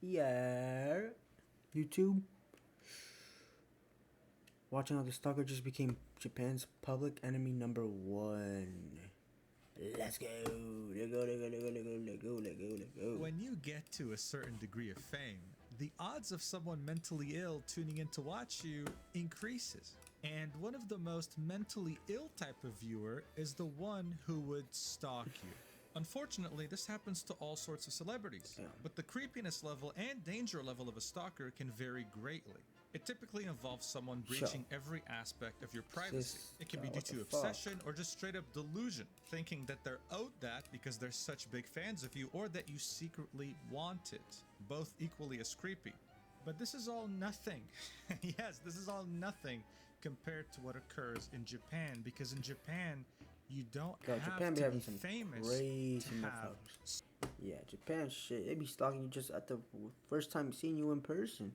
Yeah. YouTube. Watching how the Stalker just became Japan's public enemy #1. Let's go. Let go, let go, let go, let go, let go, let go, let go. When you get to a certain degree of fame, the odds of someone mentally ill tuning in to watch you increases. And one of the most mentally ill type of viewer is the one who would stalk you. Unfortunately, this happens to all sorts of celebrities, but the creepiness level and danger level of a stalker can vary greatly. It typically involves someone breaching every aspect of your privacy. It can be due to obsession or just straight up delusion, thinking that they're owed that because they're such big fans of you or that you secretly want it. Both equally as creepy. But this is all nothing. Yes, this is all nothing compared to what occurs in Japan, because in Japan, you don't have Japan be to having be some famous crazy to have. Yeah, Japan shit. They be stalking you just at the first time seeing you in person.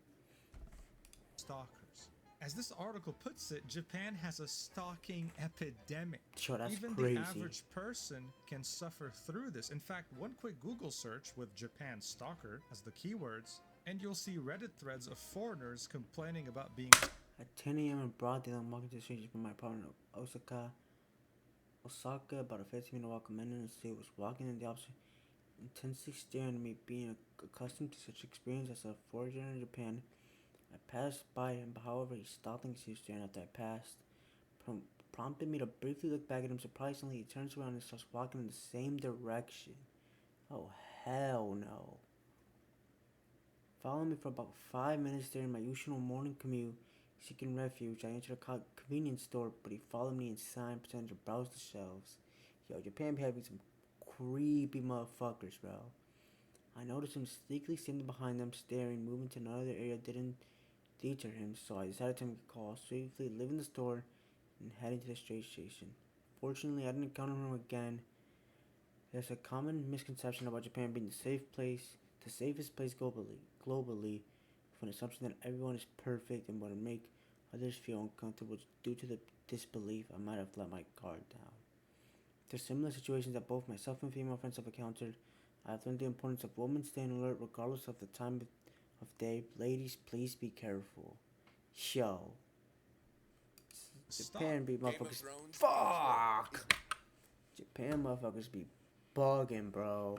Stalkers. As this article puts it, Japan has a stalking epidemic. Yo, that's Even crazy. the average person can suffer through this. In fact, one quick Google search with Japan stalker as the keywords, and you'll see Reddit threads of foreigners complaining about being. At 10 a.m. in broad daylight, I'm walking to the street from my apartment in Osaka, about a 15-minute walk. A man in the street was walking in the opposite, intensely staring at me. Being accustomed to such experience as a foreigner in Japan, I passed by him. However, he stopped and continued staring after I passed. Prompted me to briefly look back at him. Surprisingly, he turns around and starts walking in the same direction. Oh, hell no. Following me for about 5 minutes during my usual morning commute, seeking refuge, I entered a convenience store, but he followed me inside, pretending to browse the shelves. Yo, Japan be having some creepy motherfuckers, bro. I noticed him sneakily standing behind them, staring, moving to another area didn't deter him, so I decided to make a call, swiftly leaving the store and heading to the train station. Fortunately, I didn't encounter him again. There's a common misconception about Japan being the safest place globally, with an assumption that everyone is perfect and would make others feel uncomfortable. Due to the disbelief, I might have let my guard down. There's similar situations that both myself and female friends have encountered. I have learned the importance of women staying alert regardless of the time of day. Ladies, please be careful. Yo. Japan be motherfuckers. Fuck! Japan motherfuckers be bugging, bro.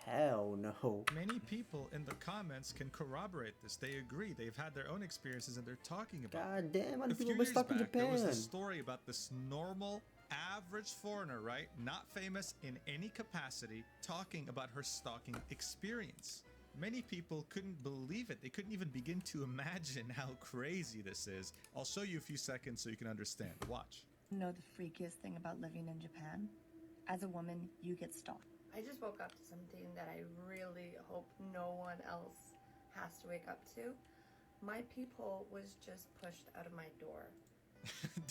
Hell no. Many people in the comments can corroborate this. They agree. They've had their own experiences and they're talking about it. God damn, how many A few people been years stuck in back, there was Japan? this story about this normal, average foreigner, right? Not famous in any capacity, talking about her stalking experience. Many people couldn't believe it. They couldn't even begin to imagine how crazy this is. I'll show you a few seconds so you can understand. Watch. You know the freakiest thing about living in Japan? As a woman, you get stalked. I just woke up to something that I really hope no one else has to wake up to. My peephole was just pushed out of my door.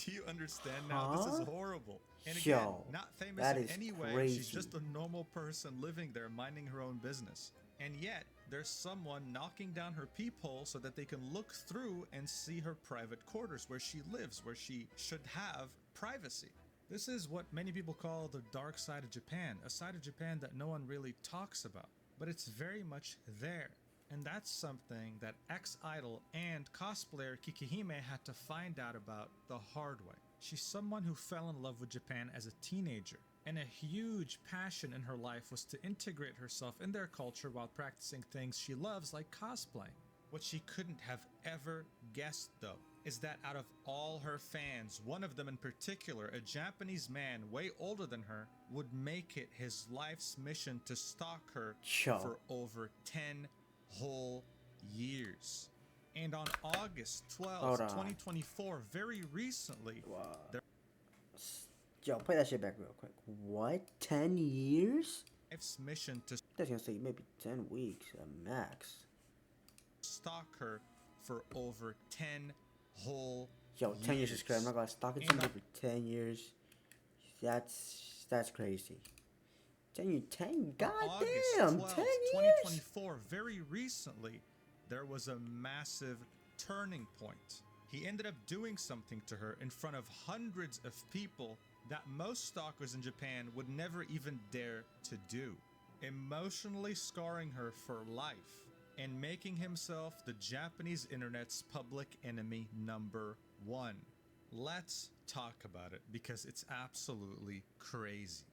Do you understand now? This is horrible. And again, Yo, not famous that in is any way. crazy. She's just a normal person living there, minding her own business. And yet, there's someone knocking down her peephole so that they can look through and see her private quarters, where she lives, where she should have privacy. This is what many people call the dark side of Japan, a side of Japan that no one really talks about, but it's very much there. And that's something that ex-idol and cosplayer Kikihime had to find out about the hard way. She's someone who fell in love with Japan as a teenager, and a huge passion in her life was to integrate herself in their culture while practicing things she loves like cosplaying. What she couldn't have ever guessed, though, is that out of all her fans, one of them in particular, a Japanese man way older than her, would make it his life's mission to stalk her for over 10 whole years. And on August 12th, 2024, very recently, Yo, play that shit back real quick. What? 10 years? life's mission to That's gonna say maybe 10 weeks at max. stalk her for over 10 whole Yo, 10 years is crazy. I'm not gonna stalk it somebody for 10 years. That's crazy. 10, goddamn, 10 years. 2024, very recently, there was a massive turning point. He ended up doing something to her in front of hundreds of people that most stalkers in Japan would never even dare to do, emotionally scarring her for life. and making himself the Japanese internet's public enemy #1. Let's talk about it because it's absolutely crazy.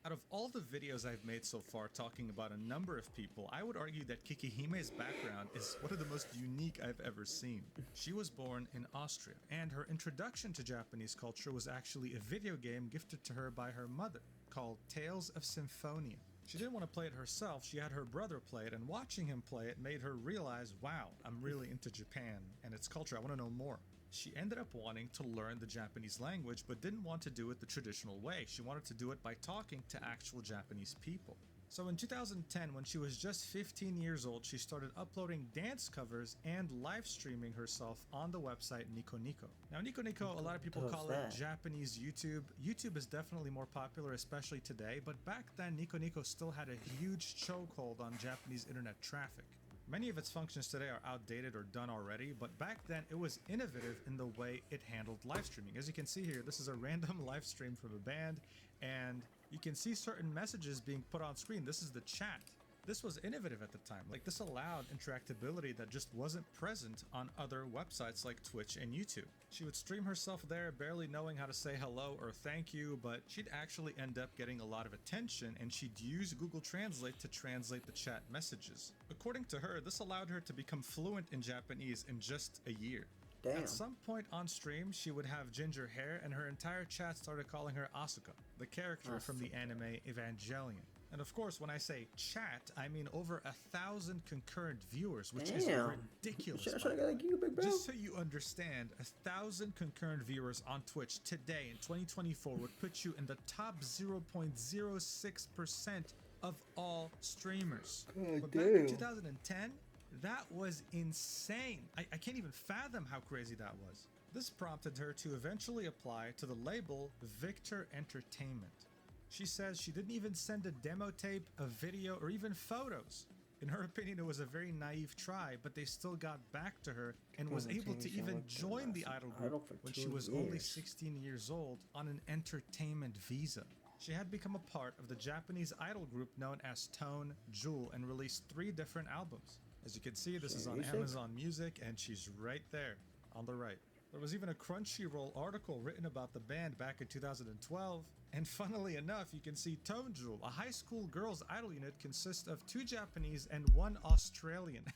Out of all the videos I've made so far talking about a number of people, I would argue that Kikihime's background is one of the most unique I've ever seen. She was born in Austria, and her introduction to Japanese culture was actually a video game gifted to her by her mother called Tales of Symphonia. She didn't want to play it herself, she had her brother play it, and watching him play it made her realize, wow, I'm really into Japan and its culture, I want to know more. She ended up wanting to learn the Japanese language, but didn't want to do it the traditional way. She wanted to do it by talking to actual Japanese people. So in 2010, when she was just 15 years old, she started uploading dance covers and live streaming herself on the website Nico Nico. Now Nico Nico, a lot of people call it Japanese YouTube. YouTube is definitely more popular, especially today, but back then Nico Nico still had a huge chokehold on Japanese internet traffic. Many of its functions today are outdated or done already, but back then it was innovative in the way it handled live streaming. As you can see here, this is a random live stream from a band, and you can see certain messages being put on screen. This is the chat. This was innovative at the time. Like, this allowed interactability that just wasn't present on other websites like Twitch and YouTube. She would stream herself there, barely knowing how to say hello or thank you, but she'd actually end up getting a lot of attention, and she'd use Google Translate to translate the chat messages. According to her, this allowed her to become fluent in Japanese in just a year. Damn. At some point on stream, she would have ginger hair, and her entire chat started calling her Asuka, the character from the anime Evangelion. And of course, when I say chat, I mean over 1,000 concurrent viewers, which is ridiculous. Just so you understand, 1,000 concurrent viewers on Twitch today in 2024 would put you in the top 0.06% of all streamers. But back in 2010, that was insane. I can't even fathom how crazy that was. This prompted her to eventually apply to the label Victor Entertainment. She says she didn't even send a demo tape, a video, or even photos. In her opinion, it was a very naive try, but they still got back to her and was able to even join the idol group when she was only 16 years old on an entertainment visa. She had become a part of the Japanese idol group known as Tone Jewel and released 3 different albums. As you can see, this is on Amazon Music, and she's right there on the right. There was even a Crunchyroll article written about the band back in 2012. And funnily enough, you can see Tone Jewel, a high school girls' idol unit, consists of 2 Japanese and 1 Australian.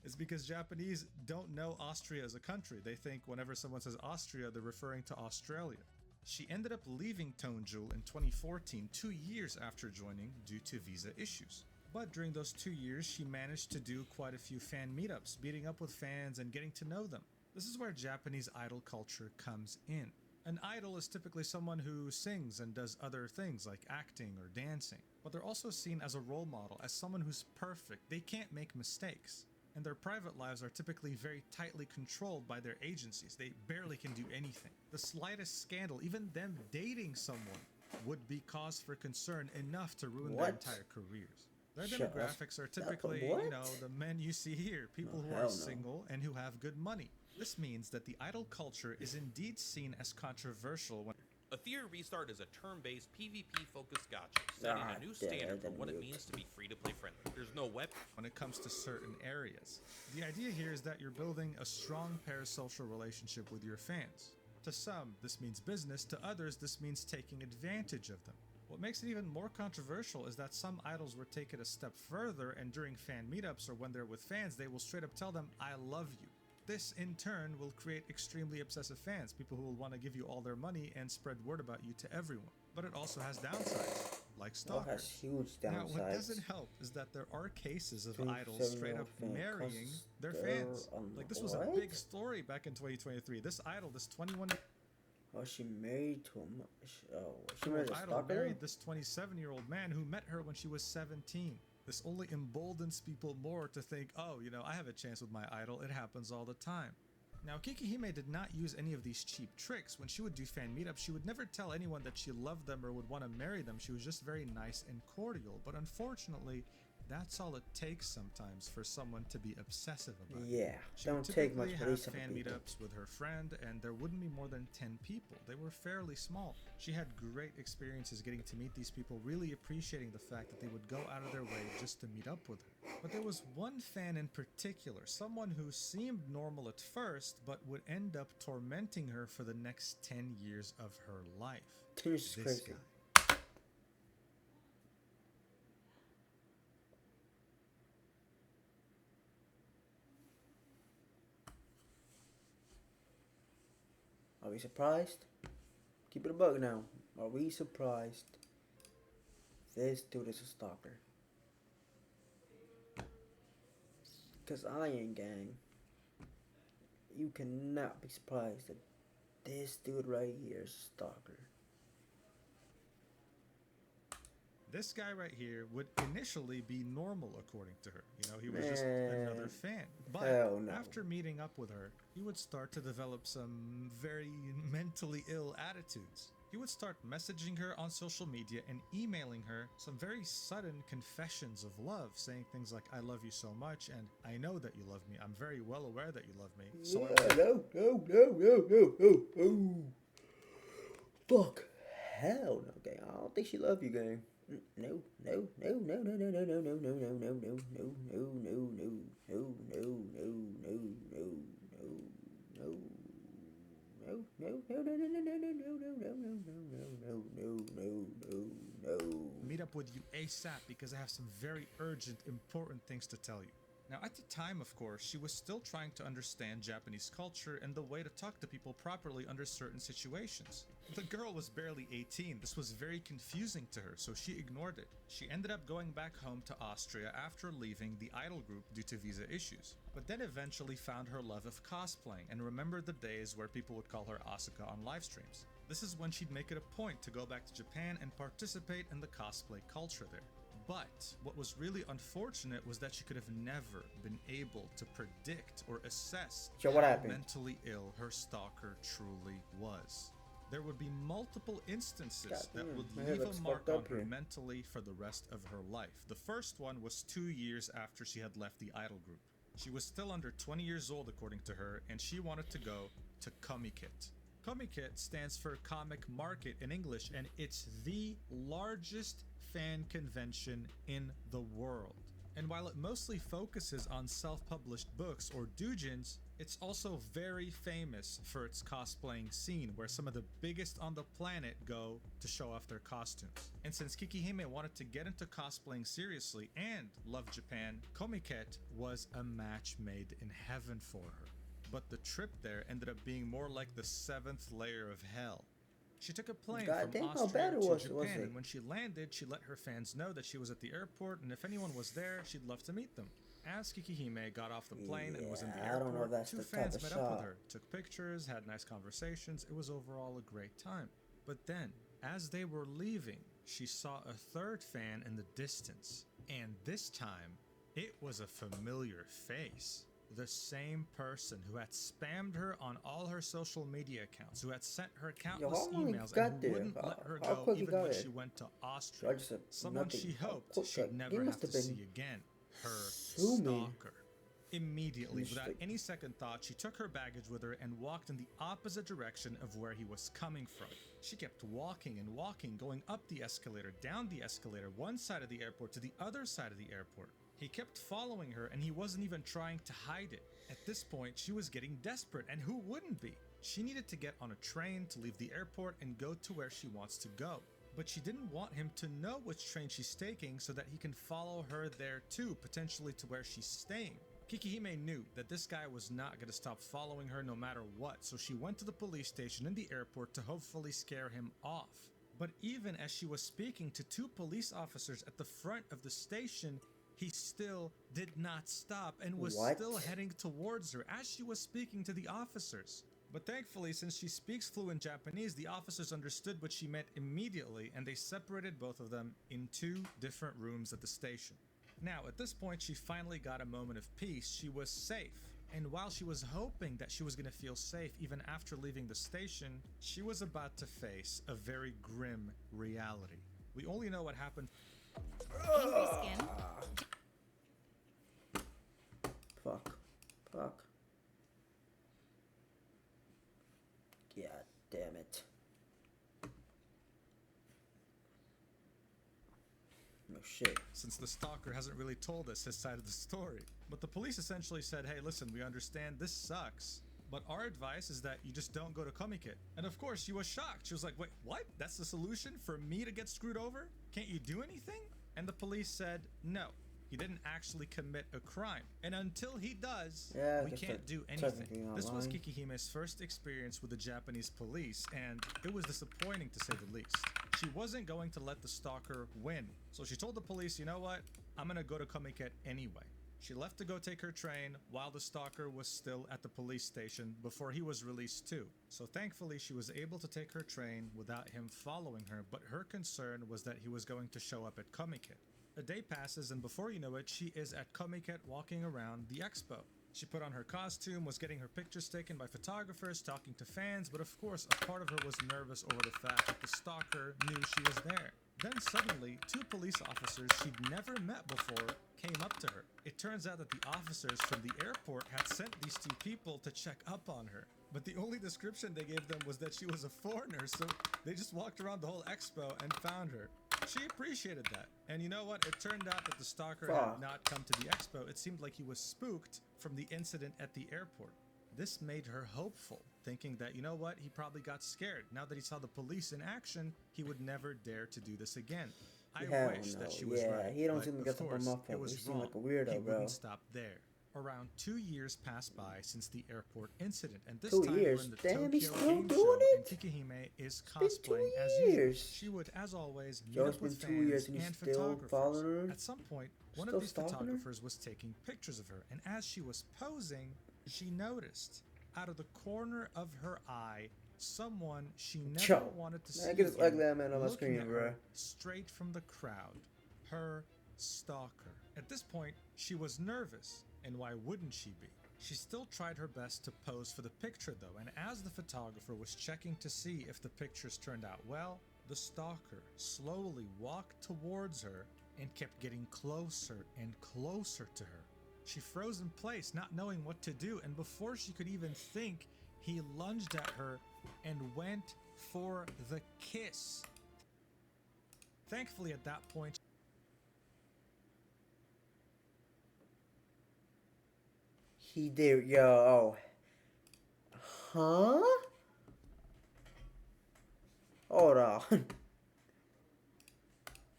It's because Japanese don't know Austria as a country. They think whenever someone says Austria, they're referring to Australia. She ended up leaving Tone Jewel in 2014, 2 years after joining, due to visa issues. But during those 2 years, she managed to do quite a few fan meetups, meeting up with fans and getting to know them. This is where Japanese idol culture comes in. An idol is typically someone who sings and does other things like acting or dancing, but they're also seen as a role model, as someone who's perfect. They can't make mistakes, and their private lives are typically very tightly controlled by their agencies. They barely can do anything. The slightest scandal, even them dating someone, would be cause for concern enough to ruin their entire careers. Their demographics are typically, the men you see here, people who are single and who have good money. This means that the idol culture is indeed seen as controversial when A Theory Restart is a turn-based PvP-focused gacha, setting a new standard for what it means to be free-to-play friendly. There's no weapon when it comes to certain areas. The idea here is that you're building a strong parasocial relationship with your fans. To some, this means business. To others, this means taking advantage of them. What makes it even more controversial is that some idols were taken a step further, and during fan meetups or when they're with fans, they will straight up tell them, "I love you." This, in turn, will create extremely obsessive fans, people who will want to give you all their money and spread word about you to everyone. But it also has downsides, like Stalker. It has huge downsides. Now, what doesn't help is that there are cases of idols straight up marrying their fans. Like, this was a big story back in 2023. This idol, this 21... Oh, she married to him. She married a idol stalker? Married this 27-year-old man who met her when she was 17. This only emboldens people more to think, oh, I have a chance with my idol. It happens all the time. Now, Kikihime did not use any of these cheap tricks. When she would do fan meetups, she would never tell anyone that she loved them or would want to marry them. She was just very nice and cordial. But unfortunately, that's all it takes sometimes for someone to be obsessive about it. Yeah, She don't would take much typically for have these type of fan people. meetups with her friend, and there wouldn't be more than 10 people. They were fairly small. She had great experiences getting to meet these people, really appreciating the fact that they would go out of their way just to meet up with her. But there was one fan in particular, someone who seemed normal at first, but would end up tormenting her for the next 10 years of her life. This This crazy. guy. Are we surprised? Keep it a bug now. Are we surprised? This dude is a stalker. Cause I ain't, gang. You cannot be surprised that this dude right here is a stalker. This guy right here would initially be normal according to her. You know, he was just another fan. But hell no. after meeting up with her, he would start to develop some very mentally ill attitudes. He would start messaging her on social media and emailing her some very sudden confessions of love, saying things like, I love you so much, and I know that you love me. I'm very well aware that you love me. So no. Fuck. Hell no, gang. I don't think she love you, gang. No. Meet up with you ASAP because I have some very urgent, important things to tell you. Now, at the time, of course, she was still trying to understand Japanese culture and the way to talk to people properly under certain situations. The girl was barely 18. This was very confusing to her, so she ignored it. She ended up going back home to Austria after leaving the idol group due to visa issues, but then eventually found her love of cosplaying and remembered the days where people would call her Asuka on live streams. This is when she'd make it a point to go back to Japan and participate in the cosplay culture there. But what was really unfortunate was that she could have never been able to predict or assess So what how happened? mentally ill her stalker truly was. There would be multiple instances that would my head leave looks a mark fucked on up her here. mentally for the rest of her life. The first one was 2 years after she had left the idol group. She was still under 20 years old according to her, and she wanted to go to Comiket. Comiket stands for Comic Market in English, and it's the largest fan convention in the world. And while it mostly focuses on self-published books or doujins, it's also very famous for its cosplaying scene, where some of the biggest on the planet go to show off their costumes. And since Kikihime wanted to get into cosplaying seriously and loved Japan, Comiket was a match made in heaven for her. But the trip there ended up being more like the 7th layer of hell. She took a plane God damn, from how Austria bad it to was Japan, it? and when she landed, she let her fans know that she was at the airport, and if anyone was there, she'd love to meet them. As Kikihime got off the plane and was in the Yeah, I don't know airport, if that's two the fans type of met up with shot. her, took pictures, had nice conversations. It was overall a great time. But then, as they were leaving, she saw a third fan in the distance, and this time, it was a familiar face. The same person who had spammed her on all her social media accounts, who had sent her countless how long he emails got and there? who wouldn't let her How go quick he even got when there? she went to So Austria. I just said Someone nothing. she How hoped quick, she'd like, he never must have to have been see again. Her sue me. stalker. Immediately, He's without like- any second thought, she took her baggage with her and walked in the opposite direction of where he was coming from. She kept walking and walking, going up the escalator, down the escalator, one side of the airport to the other side of the airport. He kept following her, and he wasn't even trying to hide it. At this point, she was getting desperate, and who wouldn't be? She needed to get on a train to leave the airport and go to where she wants to go. But she didn't want him to know which train she's taking so that he can follow her there too, potentially to where she's staying. Kikihime knew that this guy was not going to stop following her no matter what, so she went to the police station in the airport to hopefully scare him off. But even as she was speaking to 2 police officers at the front of the station, he still did not stop and was What? still heading towards her as she was speaking to the officers. But thankfully, since she speaks fluent Japanese, the officers understood what she meant immediately, and they separated both of them in 2 different rooms at the station. Now, at this point, she finally got a moment of peace. She was safe. And while she was hoping that she was going to feel safe even after leaving the station, she was about to face a very grim reality. We only know what happened. Angry skin. Fuck. Fuck. God damn it. No shit. Since the stalker hasn't really told us his side of the story. But the police essentially said, hey, listen, we understand this sucks, but our advice is that you just don't go to Komikit. And of course, she was shocked. She was like, wait, what? That's the solution for me to get screwed over? Can't you do anything? And the police said, no, he didn't actually commit a crime. And until he does, we can't do anything. This was Kikihime's first experience with the Japanese police, and it was disappointing to say the least. She wasn't going to let the stalker win. So she told the police, you know what? I'm gonna go to Komikit anyway. She left to go take her train while the stalker was still at the police station before he was released too. So thankfully she was able to take her train without him following her, but her concern was that he was going to show up at Komikit. A day passes and before you know it, she is at Komikit walking around the expo. She put on her costume, was getting her pictures taken by photographers, talking to fans, but of course a part of her was nervous over the fact that the stalker knew she was there. Then suddenly, two police officers she'd never met before came up to her. It turns out that the officers from the airport had sent these two people to check up on her. But the only description they gave them was that she was a foreigner, so they just walked around the whole expo and found her. She appreciated that. And you know what? It turned out that the stalker had not come to the expo. It seemed like he was spooked from the incident at the airport. This made her hopeful, thinking that, you know what, he probably got scared. Now that he saw the police in action, he would never dare to do this again. I wish that she was right. He don't but seem to of get course, them off. it was He seemed wrong. like a weirdo, He bro. wouldn't stop there. Around 2 years passed by since the airport incident, and this 2 time years? we're in the Damn, Tokyo he's still Game doing Show, it? and Kikihime is been 2 cosplaying as usual. years. She would, as always, meet Yo, up it's been with 2 fans years and he's and still photographers. following her? At some point, one Still of these stalking her? photographers was taking pictures of her, and as she was posing, she noticed, out of the corner of her eye, someone she never wanted to see I get this ugly again, man on my looking screen, at bro. her straight from the crowd. Her stalker. At this point, she was nervous, and why wouldn't she be? She still tried her best to pose for the picture though, and as the photographer was checking to see if the pictures turned out well, the stalker slowly walked towards her and kept getting closer and closer to her. She froze in place, not knowing what to do, and before she could even think, he lunged at her and went for the kiss. Thankfully, at that point, He did, yo. Huh? Hold on. and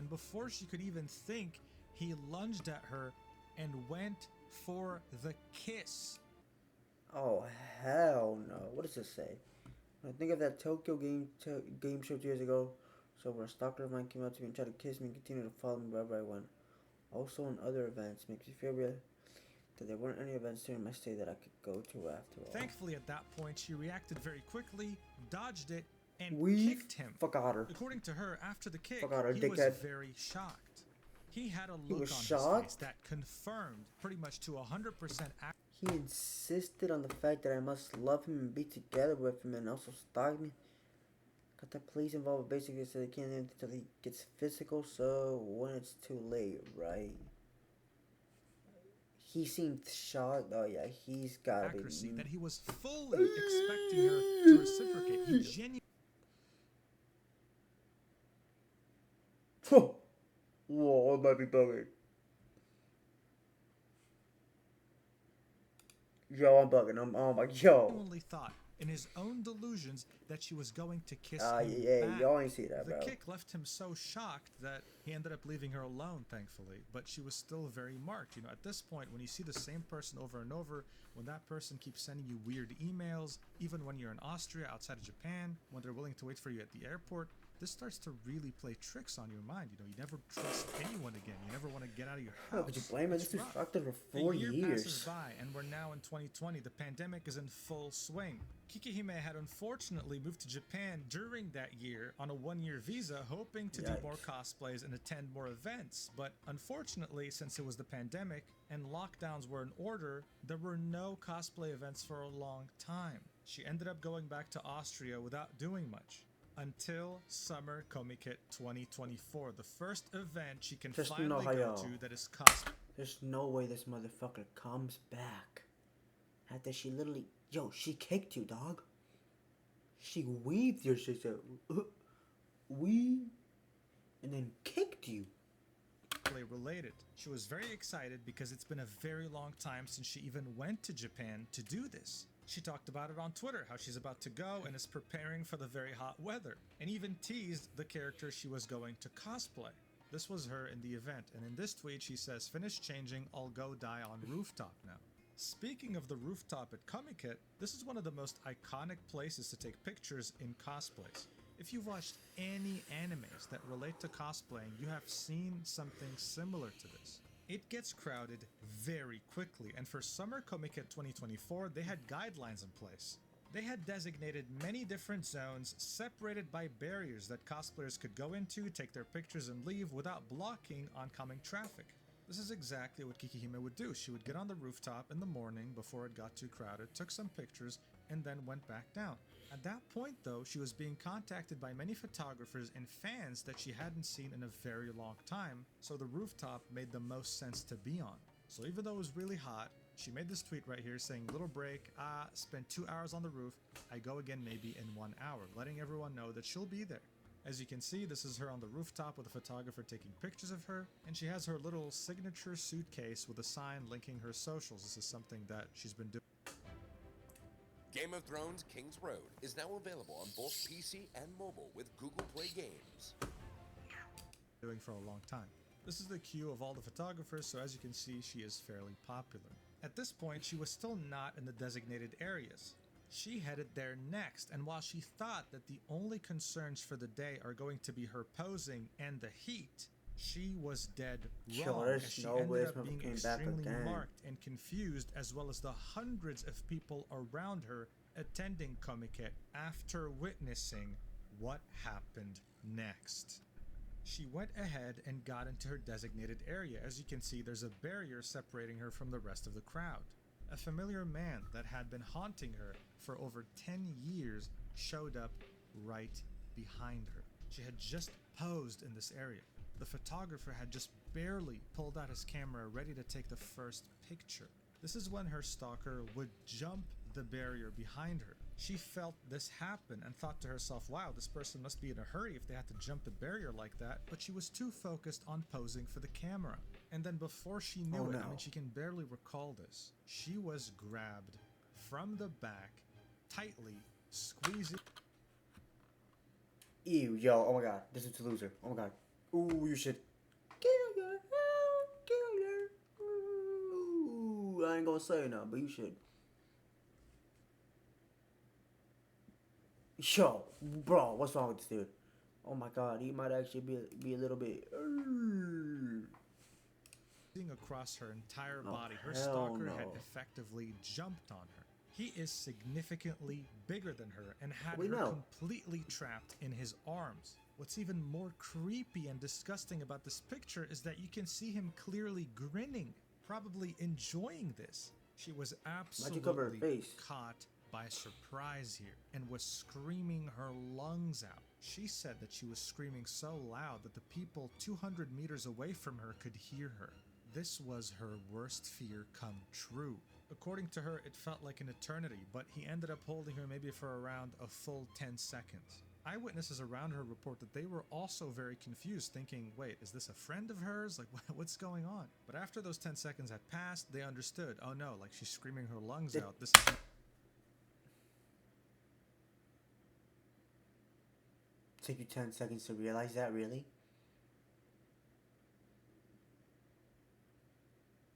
before she could even think, he lunged at her and went for the kiss. Oh, hell no. What does this say? I think of that Tokyo game show 2 years ago. So where a stalker of mine came up to me and tried to kiss me and continued to follow me wherever I went. Also in other events. Makes me feel real that there weren't any events during my stay that I could go to after all. Thankfully, at that point, she reacted very quickly, dodged it, and kicked him. Fuck out her. According to her, after the kick, her, he was dickhead. very shocked. He had a look on his shocked? face that confirmed pretty much to 100% He insisted on the fact that I must love him and be together with him and also stalk me. Got the police involved, basically so they can't do anything until he gets physical, so when it's too late, right? He seemed shocked. Oh yeah, he's gotta accuracy be. that he was fully expecting her to reciprocate. He genuinely Whoa, I'm about to be bugging. Yo, I'm bugging. I'm like, yo. thought, in his own delusions, that she was going to kiss Ah, him yeah, back. y'all ain't see that, The bro. kick left him so shocked that he ended up leaving her alone, thankfully. But she was still very marked. You know, at this point, when you see the same person over and over, when that person keeps sending you weird emails, even when you're in Austria, outside of Japan, when they're willing to wait for you at the airport, this starts to really play tricks on your mind. You know, you never trust anyone again. You never want to get out of your house. How could you blame her? It's This was rough. fucked up for The 4 year years. passes by, and we're now in 2020. The pandemic is in full swing. Kikihime had unfortunately moved to Japan during that year on a 1-year visa, hoping to do more cosplays and attend more events. But unfortunately, since it was the pandemic and lockdowns were in order, there were no cosplay events for a long time. She ended up going back to Austria without doing much. Until Summer Komikit 2024, the first event she can finally go to that is cosplay. There's no way this motherfucker comes back. After she literally... Yo, she kicked you, dog. She weaved your shit out. Weave. And then kicked you. Related. She was very excited because it's been a very long time since she even went to Japan to do this. She talked about it on Twitter, how she's about to go and is preparing for the very hot weather, and even teased the character she was going to cosplay. This was her in the event, and in this tweet she says, "Finished changing, I'll go die on rooftop now." Speaking of the rooftop at Comiket, this is one of the most iconic places to take pictures in cosplays. If you've watched any animes that relate to cosplaying, you have seen something similar to this. It gets crowded very quickly, and for Summer Comiket 2024, they had guidelines in place. They had designated many different zones separated by barriers that cosplayers could go into, take their pictures, and leave without blocking oncoming traffic. This is exactly what Kikihime would do. She would get on the rooftop in the morning before it got too crowded, took some pictures, and then went back down. At that point though, she was being contacted by many photographers and fans that she hadn't seen in a very long time, so the rooftop made the most sense to be on. So even though it was really hot, she made this tweet right here saying, "Little break, spent 2 hours on the roof, I go again maybe in 1 hour," letting everyone know that she'll be there. As you can see, this is her on the rooftop with a photographer taking pictures of her, and she has her little signature suitcase with a sign linking her socials. This is something that she's been doing. Game of Thrones King's Road is now available on both PC and mobile with Google Play Games. Doing for a long time. This is the queue of all the photographers, so as you can see, she is fairly popular. At this point, she was still not in the designated areas. She headed there next, and while she thought that the only concerns for the day are going to be her posing and the heat, she was dead wrong, as she ended up being extremely marked and confused, as well as the hundreds of people around her attending Comiket after witnessing what happened next. She went ahead and got into her designated area. As you can see, there's a barrier separating her from the rest of the crowd. A familiar man that had been haunting her for over 10 years showed up right behind her. She had just posed in this area. The photographer had just barely pulled out his camera ready to take the first picture. This is when her stalker would jump the barrier behind her. She felt this happen and thought to herself, wow, this person must be in a hurry if they had to jump the barrier like that, but she was too focused on posing for the camera. And then before she knew I mean, she can barely recall this, she was grabbed from the back, tightly squeezing. Ew, yo, oh my god, this is a loser. Oh my god. Ooh, you should kill her. Ooh, I ain't gonna say nothing, but you should. Yo, bro, what's wrong with this dude? Oh my god, he might actually be a little bit. Across her entire body, her stalker had effectively jumped on her. He is significantly bigger than her and had her completely trapped in his arms. What's even more creepy and disgusting about this picture is that you can see him clearly grinning, probably enjoying this. She was absolutely caught by surprise here and was screaming her lungs out. She said that she was screaming so loud that the people 200 meters away from her could hear her. This was her worst fear come true. According to her, it felt like an eternity, but he ended up holding her maybe for around a full 10 seconds. Eyewitnesses around her report that they were also very confused, thinking, wait, is this a friend of hers? Like, what's going on? But after those 10 seconds had passed, they understood. Oh no, like she's screaming her lungs out. This is... Took you 10 seconds to realize that, really?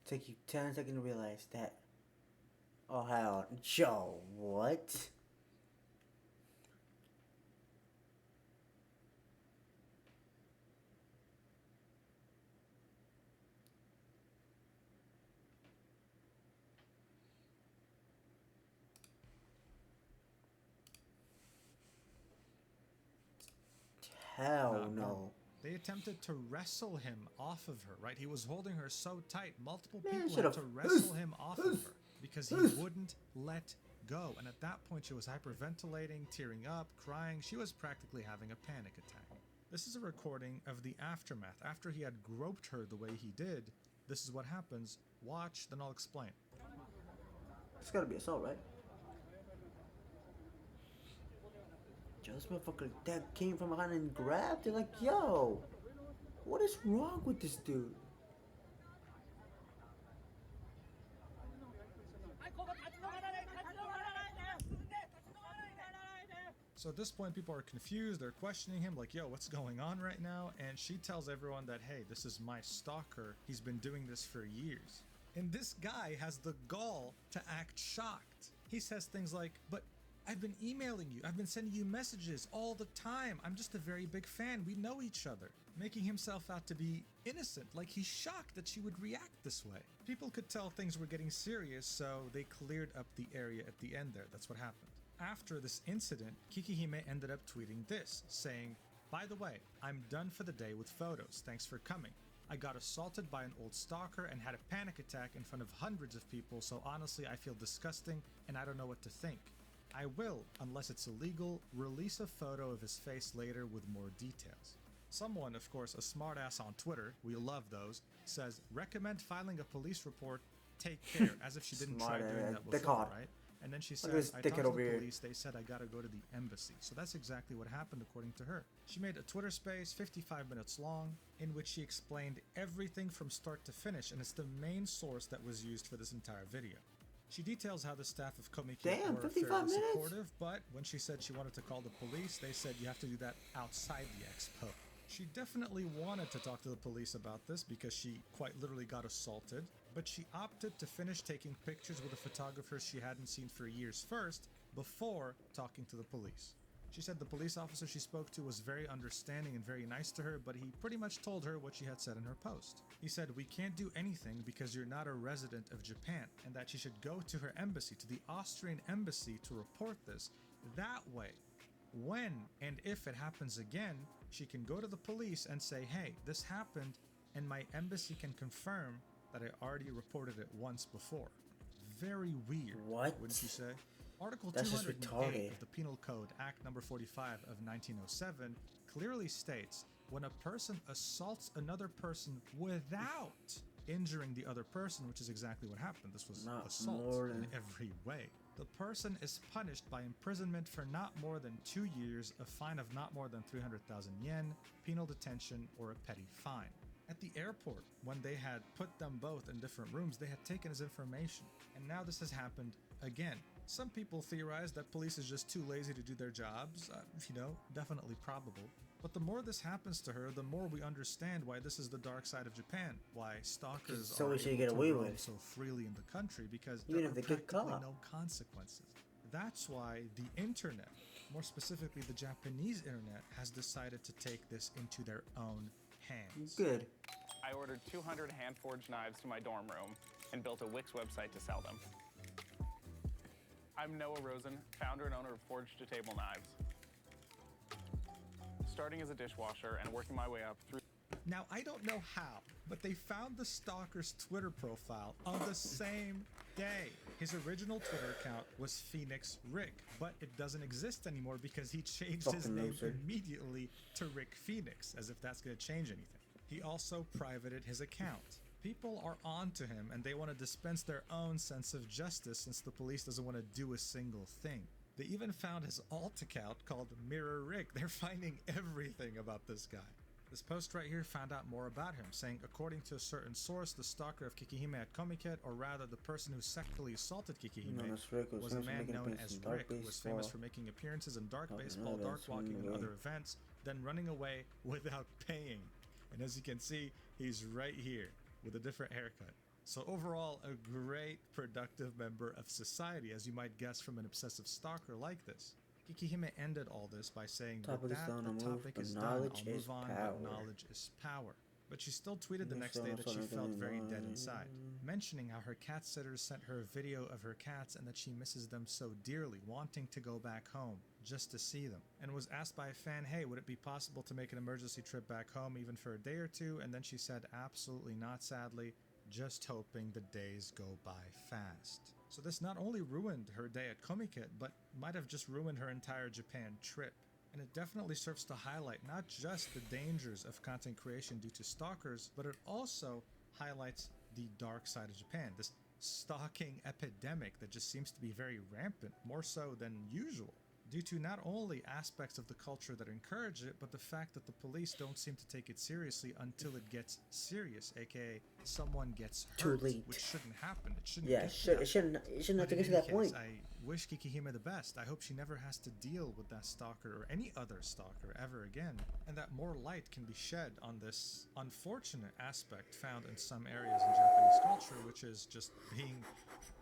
Took you 10 seconds to realize that. Oh, hell. Joe, what? Hell no. They attempted to wrestle him off of her, right? He was holding her so tight, multiple people had to wrestle him off of her because he wouldn't let go. And at that point, she was hyperventilating, tearing up, crying. She was practically having a panic attack. This is a recording of the aftermath. After he had groped her the way he did, This is what happens. Watch, then I'll explain. It's gotta be assault, right? Yo, this motherfucker that came from behind and grabbed it. Like, yo, what is wrong with this dude? So at this point, people are confused. They're questioning him like, yo, what's going on right now? And she tells everyone that, hey, this is my stalker. He's been doing this for years. And this guy has the gall to act shocked. He says things like, but I've been emailing you. I've been sending you messages all the time. I'm just a very big fan. We know each other. Making himself out to be innocent, like he's shocked that she would react this way. People could tell things were getting serious, so they cleared up the area at the end there. That's what happened. After this incident, Kikihime ended up tweeting this, saying, by the way, I'm done for the day with photos. Thanks for coming. I got assaulted by an old stalker and had a panic attack in front of hundreds of people, so honestly I feel disgusting and I don't know what to think. I will, unless it's illegal, release a photo of his face later with more details. Someone, of course, a smartass on Twitter, we love those, says, recommend filing a police report, take care, as if she didn't try doing that before, right? And then she says, I talked to the police, they said I gotta go to the embassy. So that's exactly what happened according to her. She made a Twitter space, 55 minutes long, in which she explained everything from start to finish, and it's the main source that was used for this entire video. She details how the staff of Komiket were fairly supportive, but when she said she wanted to call the police, they said you have to do that outside the expo. She definitely wanted to talk to the police about this because she quite literally got assaulted, but she opted to finish taking pictures with a photographer she hadn't seen for years first, before talking to the police. She said the police officer she spoke to was very understanding and very nice to her, but he pretty much told her what she had said in her post. He said, we can't do anything because you're not a resident of Japan, and that she should go to her embassy, to the Austrian embassy, to report this. That way, when and if it happens again, she can go to the police and say, hey, this happened, and my embassy can confirm that I already reported it once before. Very weird, wouldn't you say? Article 208 of the Penal Code, Act number 45 of 1907, clearly states when a person assaults another person without injuring the other person, which is exactly what happened. This was assault in every way. The person is punished by imprisonment for not more than 2 years, a fine of not more than 300,000 yen, penal detention, or a petty fine. At the airport, when they had put them both in different rooms, they had taken his information. And now this has happened again. Some people theorize that police is just too lazy to do their jobs. Definitely probable. But the more this happens to her, the more we understand why this is the dark side of Japan. Why stalkers are able to roam so freely in the country, because there are practically no consequences. That's why the internet, more specifically the Japanese internet, has decided to take this into their own hands. Good. I ordered 200 hand-forged knives to my dorm room and built a Wix website to sell them. I'm Noah Rosen, founder and owner of Forged to Table Knives. Starting as a dishwasher and working my way up through... Now, I don't know how, but they found the stalker's Twitter profile on the same day. His original Twitter account was Phoenix Rick, but it doesn't exist anymore because he changed his name immediately to Rick Phoenix, as if that's going to change anything. He also privated his account. People are on to him, and they want to dispense their own sense of justice since the police doesn't want to do a single thing. They even found his alt account called Mirror Rick. They're finding everything about this guy. This post right here found out more about him, saying, according to a certain source, the stalker of Kikihime at Komiket, or rather the person who sexually assaulted Kikihime, was a man known as Rick, who was famous for making appearances in dark baseball, dark walking, and other events, then running away without paying. And as you can see, he's right here with a different haircut. So overall, a great productive member of society, as you might guess from an obsessive stalker like this. Kikihime ended all this by saying, the topic is done, I'll move on, but knowledge is power. But she still tweeted the next day that she felt very dead inside, mentioning how her cat sitters sent her a video of her cats and that she misses them so dearly, wanting to go back home just to see them. And was asked by a fan, hey, would it be possible to make an emergency trip back home even for a day or two? And then she said, absolutely not, sadly, just hoping the days go by fast. So this not only ruined her day at Komiket, but might have just ruined her entire Japan trip. And it definitely serves to highlight not just the dangers of content creation due to stalkers, but it also highlights the dark side of Japan, this stalking epidemic that just seems to be very rampant, more so than usual, due to not only aspects of the culture that encourage it, but the fact that the police don't seem to take it seriously until it gets serious, aka someone gets hurt, Too late. which shouldn't happen. It shouldn't. Yeah, get to that it shouldn't have to But get in to any that point. case, I wish Kikihime the best. I hope she never has to deal with that stalker or any other stalker ever again, and that more light can be shed on this unfortunate aspect found in some areas in Japanese culture, which is just being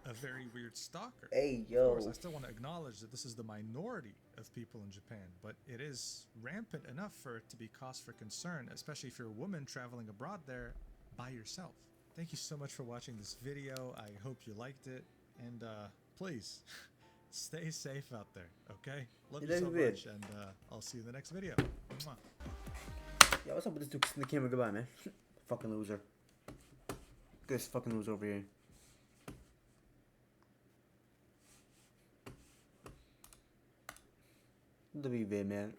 a very weird stalker. Hey, Of yo. course, I still want to acknowledge that this is the minority of people in Japan, but it is rampant enough for it to be cause for concern, especially if you're a woman traveling abroad there by yourself. Thank you so much for watching this video. I hope you liked it, and please stay safe out there, okay? Love you so much, and I'll see you in the next video. Mwah. Yeah, what's up with this dude kissing the camera goodbye, man? Fucking loser. This fucking loser over here. The vid, man.